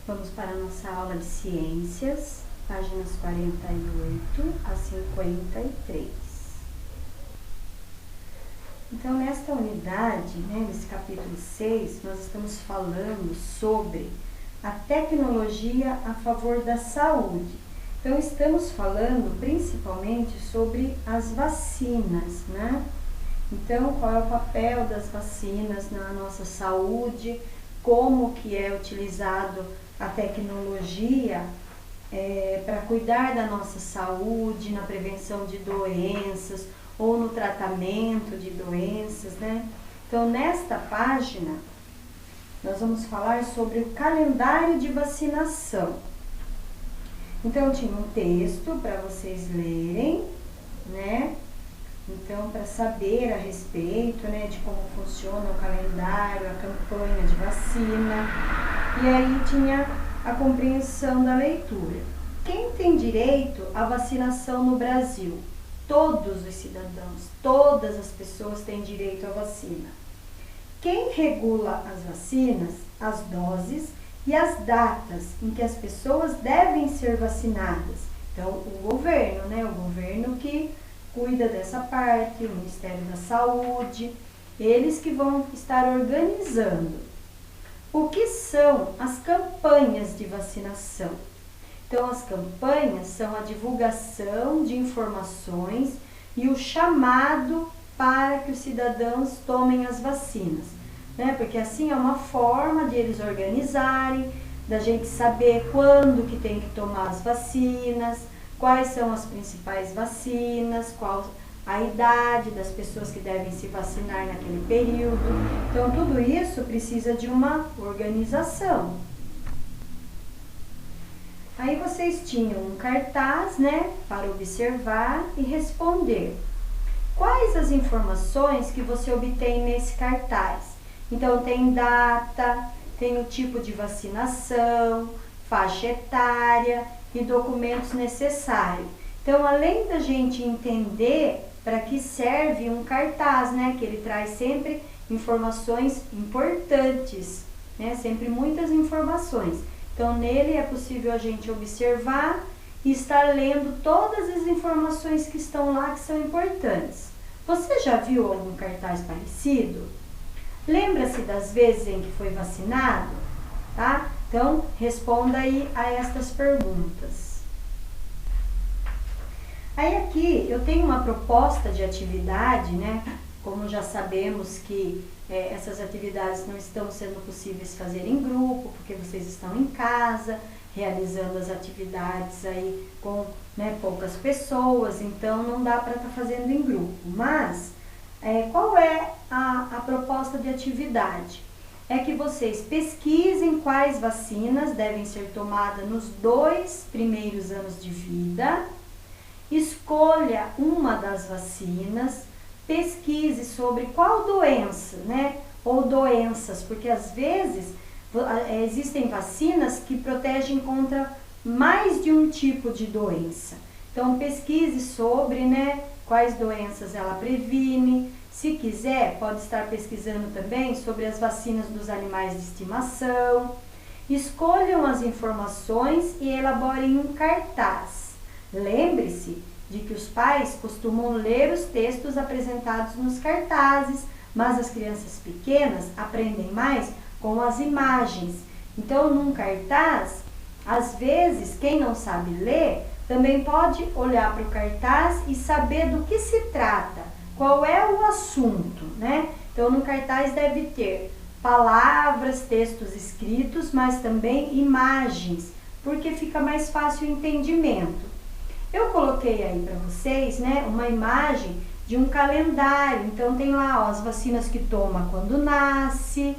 Vamos para a nossa aula de ciências, páginas 48 a 53. Então, nesta unidade, nesse capítulo 6, nós estamos falando sobre a tecnologia a favor da saúde. Então, estamos falando principalmente sobre as vacinas, né? Então, qual é o papel das vacinas na nossa saúde, como que é utilizado a tecnologia para cuidar da nossa saúde, na prevenção de doenças ou no tratamento de doenças, né? Então, nesta página, nós vamos falar sobre o calendário de vacinação. Então, tinha um texto para vocês lerem, né? Então, para saber a respeito, né, de como funciona o calendário, a campanha de vacina. E aí tinha a compreensão da leitura. Quem tem direito à vacinação no Brasil? Todos os cidadãos, todas as pessoas têm direito à vacina. Quem regula as vacinas, as doses e as datas em que as pessoas devem ser vacinadas? Então, o governo, né, o governo que cuida dessa parte, o Ministério da Saúde, eles que vão estar organizando. O que são as campanhas de vacinação? Então, as campanhas são a divulgação de informações e o chamado para que os cidadãos tomem as vacinas, né? Porque assim é uma forma de eles organizarem, da gente saber quando que tem que tomar as vacinas, quais são as principais vacinas, qual a idade das pessoas que devem se vacinar naquele período. Então, tudo isso precisa de uma organização. Aí vocês tinham um cartaz, né, para observar e responder. Quais as informações que você obtém nesse cartaz? Então, tem data, tem o tipo de vacinação, faixa etária e documentos necessários. Então, além da gente entender para que serve um cartaz, né, que ele traz sempre informações importantes, né, sempre muitas informações. Então, nele é possível a gente observar e estar lendo todas as informações que estão lá que são importantes. Você já viu algum cartaz parecido? Lembra-se das vezes em que foi vacinado? Tá? Então, responda aí a estas perguntas. Aí aqui eu tenho uma proposta de atividade, né? Como já sabemos que essas atividades não estão sendo possíveis fazer em grupo, porque vocês estão em casa, realizando as atividades aí com poucas pessoas, então não dá para estar fazendo em grupo. Mas, qual é a proposta de atividade? É que vocês pesquisem quais vacinas devem ser tomadas nos 2 primeiros anos de vida, escolha uma das vacinas, pesquise sobre qual doença, né, ou doenças, porque às vezes existem vacinas que protegem contra mais de um tipo de doença. Então, pesquise sobre, né, quais doenças ela previne. Se quiser, pode estar pesquisando também sobre as vacinas dos animais de estimação. Escolham as informações e elaborem um cartaz. Lembre-se de que os pais costumam ler os textos apresentados nos cartazes, mas as crianças pequenas aprendem mais com as imagens. Então, num cartaz, às vezes, quem não sabe ler, também pode olhar para o cartaz e saber do que se trata, qual é o assunto, né? Então, no cartaz deve ter palavras, textos escritos, mas também imagens, porque fica mais fácil o entendimento. Eu coloquei aí para vocês, né, uma imagem de um calendário. Então, tem lá as vacinas que toma quando nasce,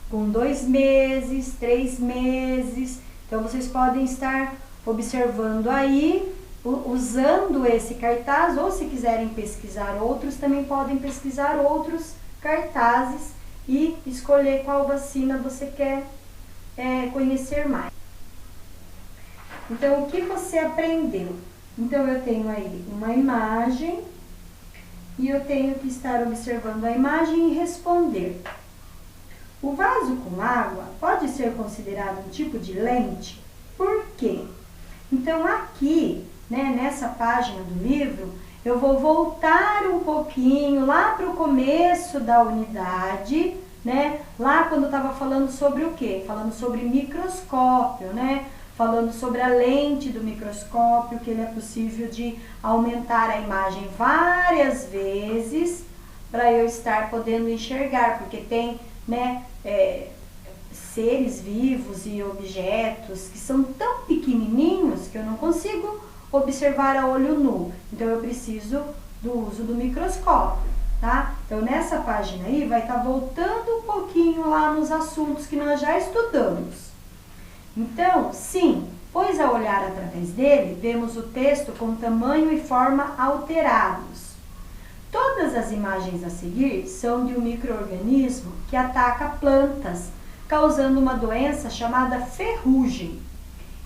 com 2 meses, 3 meses. Então, vocês podem estar observando aí, usando esse cartaz, ou se quiserem pesquisar outros, também podem pesquisar outros cartazes e escolher qual vacina você quer conhecer mais. Então, o que você aprendeu? Então, eu tenho aí uma imagem e eu tenho que estar observando a imagem e responder. O vaso com água pode ser considerado um tipo de lente? Por quê? Então, aqui, né, nessa página do livro, eu vou voltar um pouquinho lá para o começo da unidade, né? Lá quando eu estava falando sobre o quê? Falando sobre microscópio, né? Falando sobre a lente do microscópio, que ele é possível de aumentar a imagem várias vezes para eu estar podendo enxergar, porque tem, né, seres vivos e objetos que são tão pequenininhos que eu não consigo observar a olho nu. Então, eu preciso do uso do microscópio, tá? Então, nessa página aí, vai estar voltando um pouquinho lá nos assuntos que nós já estudamos. Então, sim, pois ao olhar através dele, vemos o texto com tamanho e forma alterados. Todas as imagens a seguir são de um micro-organismo que ataca plantas, causando uma doença chamada ferrugem.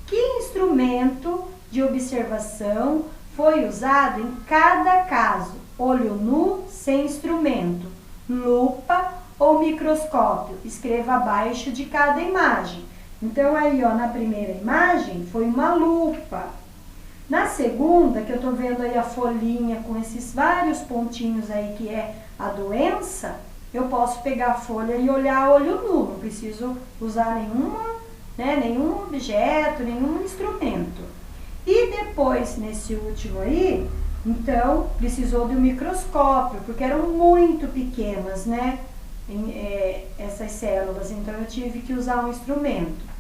Que instrumento de observação foi usado em cada caso? Olho nu sem instrumento, lupa ou microscópio? Escreva abaixo de cada imagem. Então, aí, ó, na primeira imagem foi uma lupa. Na segunda, que eu tô vendo aí a folhinha com esses vários pontinhos aí que é a doença, eu posso pegar a folha e olhar a olho nu, não preciso usar nenhum objeto, nenhum instrumento. E depois, nesse último aí, então, precisou de um microscópio, porque eram muito pequenas, né, essas células, então eu tive que usar um instrumento.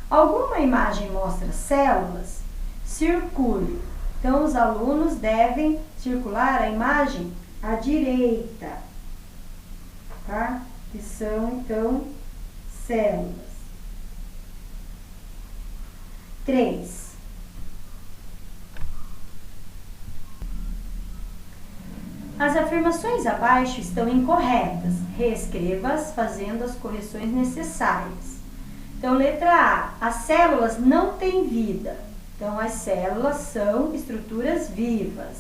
Alguma imagem mostra células? Circule. Então, os alunos devem circular a imagem à direita, tá? Que são, então, células. 3. As afirmações abaixo estão incorretas. Reescreva-as fazendo as correções necessárias. Então, letra A. As células não têm vida. Então, as células são estruturas vivas.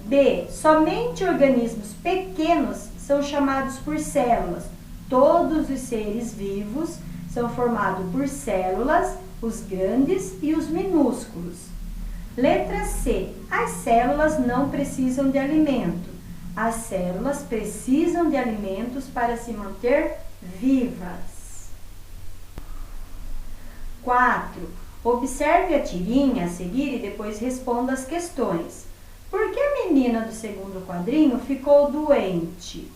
B. Somente organismos pequenos são chamados por células. Todos os seres vivos são formados por células, os grandes e os minúsculos. Letra C. As células não precisam de alimento. As células precisam de alimentos para se manter vivas. 4. Observe a tirinha a seguir e depois responda as questões. Por que a menina do segundo quadrinho ficou doente?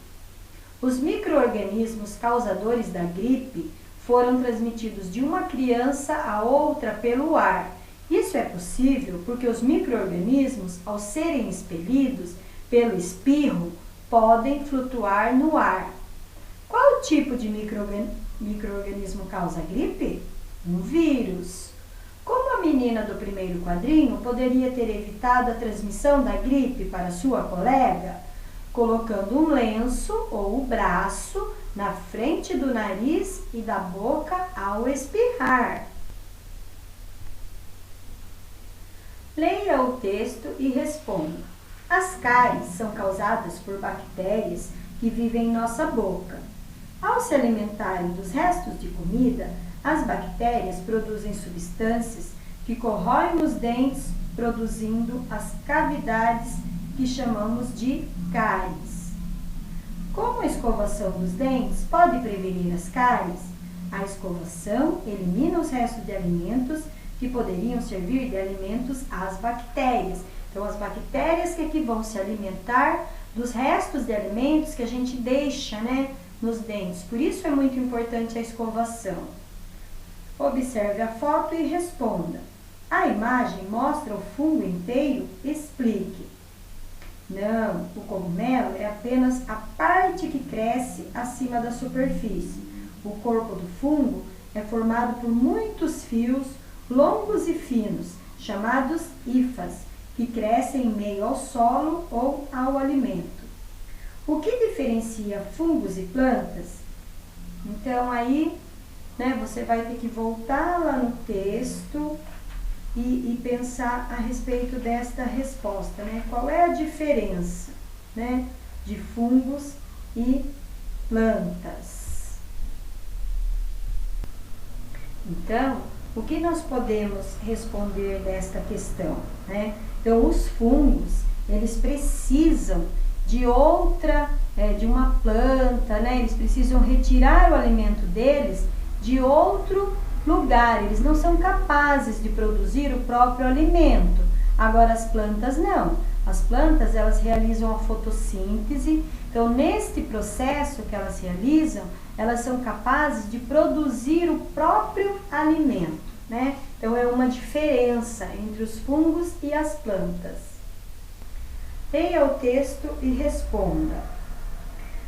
Os micro-organismos causadores da gripe foram transmitidos de uma criança a outra pelo ar. Isso é possível porque os micro-organismos, ao serem expelidos pelo espirro, podem flutuar no ar. Qual tipo de micro-organismo causa gripe? Um vírus. Como a menina do primeiro quadrinho poderia ter evitado a transmissão da gripe para sua colega? Colocando um lenço ou o braço na frente do nariz e da boca ao espirrar. Leia o texto e responda. As cáries são causadas por bactérias que vivem em nossa boca. Ao se alimentarem dos restos de comida, as bactérias produzem substâncias que corroem os dentes, produzindo as cavidades que chamamos de cáries. Como a escovação dos dentes pode prevenir as cáries? A escovação elimina os restos de alimentos que poderiam servir de alimentos às bactérias. Então, as bactérias que vão se alimentar dos restos de alimentos que a gente deixa, né, nos dentes. Por isso é muito importante a escovação. Observe a foto e responda. A imagem mostra o fungo inteiro? Explique. Não, o cogumelo é apenas a parte que cresce acima da superfície. O corpo do fungo é formado por muitos fios longos e finos, chamados hifas, que crescem em meio ao solo ou ao alimento. O que diferencia fungos e plantas? Então, aí, né, você vai ter que voltar lá no texto e pensar a respeito desta resposta, né? Qual é a diferença, né, de fungos e plantas? Então, o que nós podemos responder desta questão, né? Então, os fungos, eles precisam de de uma planta, né? Eles precisam retirar o alimento deles de outro lugar. Eles não são capazes de produzir o próprio alimento. Agora, as plantas não. As plantas, elas realizam a fotossíntese. Então, neste processo que elas realizam, elas são capazes de produzir o próprio alimento, né? Então, é uma diferença entre os fungos e as plantas. Leia o texto e responda.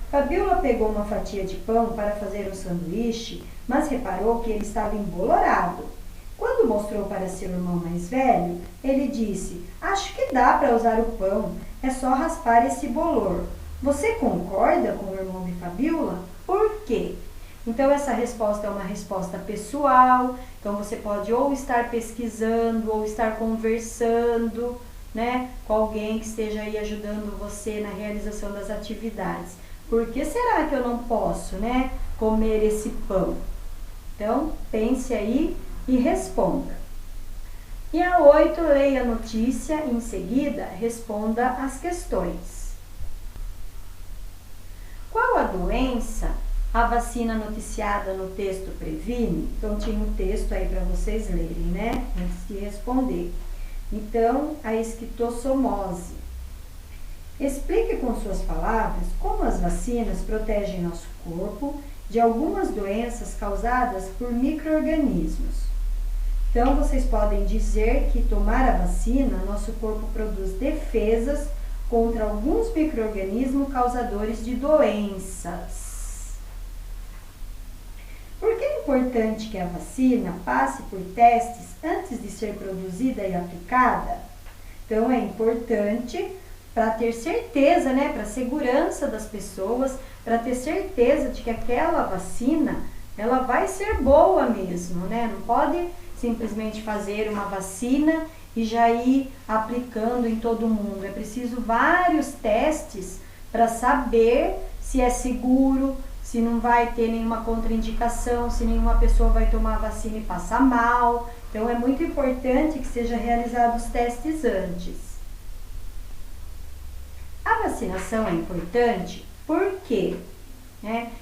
Fabiola pegou uma fatia de pão para fazer um sanduíche, mas reparou que ele estava embolorado. Quando mostrou para seu irmão mais velho, ele disse: "Acho que dá para usar o pão, é só raspar esse bolor." Você concorda com o irmão de Fabiola? Por quê? Então, essa resposta é uma resposta pessoal. Então, você pode ou estar pesquisando, ou estar conversando, né, com alguém que esteja aí ajudando você na realização das atividades. Por que será que eu não posso, né, comer esse pão? Então, pense aí e responda. E a 8, leia a notícia e em seguida responda as questões. Qual a doença a vacina noticiada no texto previne? Então, tinha um texto aí para vocês lerem, né? Antes de responder. Então, a esquistossomose. Explique com suas palavras como as vacinas protegem nosso corpo de algumas doenças causadas por micro-organismos. Então, vocês podem dizer que tomar a vacina, nosso corpo produz defesas contra alguns micro-organismos causadores de doenças. Por que é importante que a vacina passe por testes antes de ser produzida e aplicada? Então, é importante para ter certeza, né, para a segurança das pessoas, para ter certeza de que aquela vacina, ela vai ser boa mesmo, né? Não pode simplesmente fazer uma vacina e já ir aplicando em todo mundo. É preciso vários testes para saber se é seguro, se não vai ter nenhuma contraindicação, se nenhuma pessoa vai tomar a vacina e passar mal. Então, é muito importante que sejam realizados os testes antes. A vacinação é importante, por quê?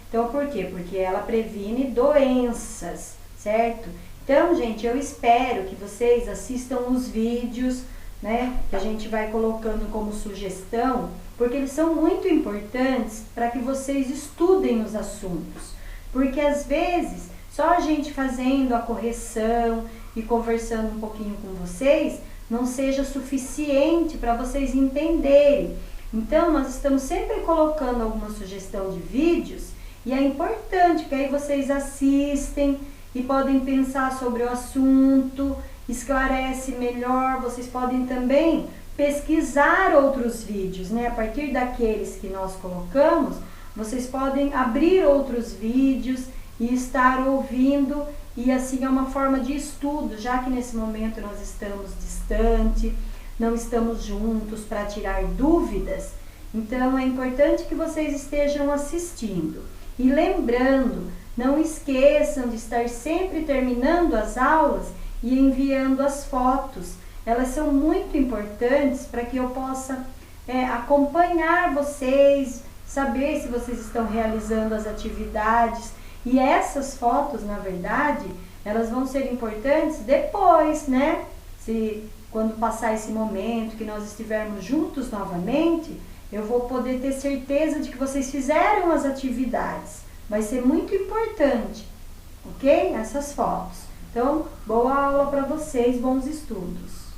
Então, por quê? Porque ela previne doenças, certo? Então, gente, eu espero que vocês assistam os vídeos, né, que a gente vai colocando como sugestão, porque eles são muito importantes para que vocês estudem os assuntos. Porque, às vezes, só a gente fazendo a correção e conversando um pouquinho com vocês, não seja suficiente para vocês entenderem. Então, nós estamos sempre colocando alguma sugestão de vídeos e é importante que aí vocês assistem e podem pensar sobre o assunto, esclarece melhor. Vocês podem também pesquisar outros vídeos, né? A partir daqueles que nós colocamos, vocês podem abrir outros vídeos e estar ouvindo, e assim é uma forma de estudo, já que nesse momento nós estamos distante, não estamos juntos para tirar dúvidas. Então, é importante que vocês estejam assistindo. E lembrando, não esqueçam de estar sempre terminando as aulas e enviando as fotos. Elas são muito importantes para que eu possa acompanhar vocês, saber se vocês estão realizando as atividades. E essas fotos, na verdade, elas vão ser importantes depois, né? Quando passar esse momento, que nós estivermos juntos novamente, eu vou poder ter certeza de que vocês fizeram as atividades. Vai ser muito importante, ok? Essas fotos. Então, boa aula para vocês, bons estudos.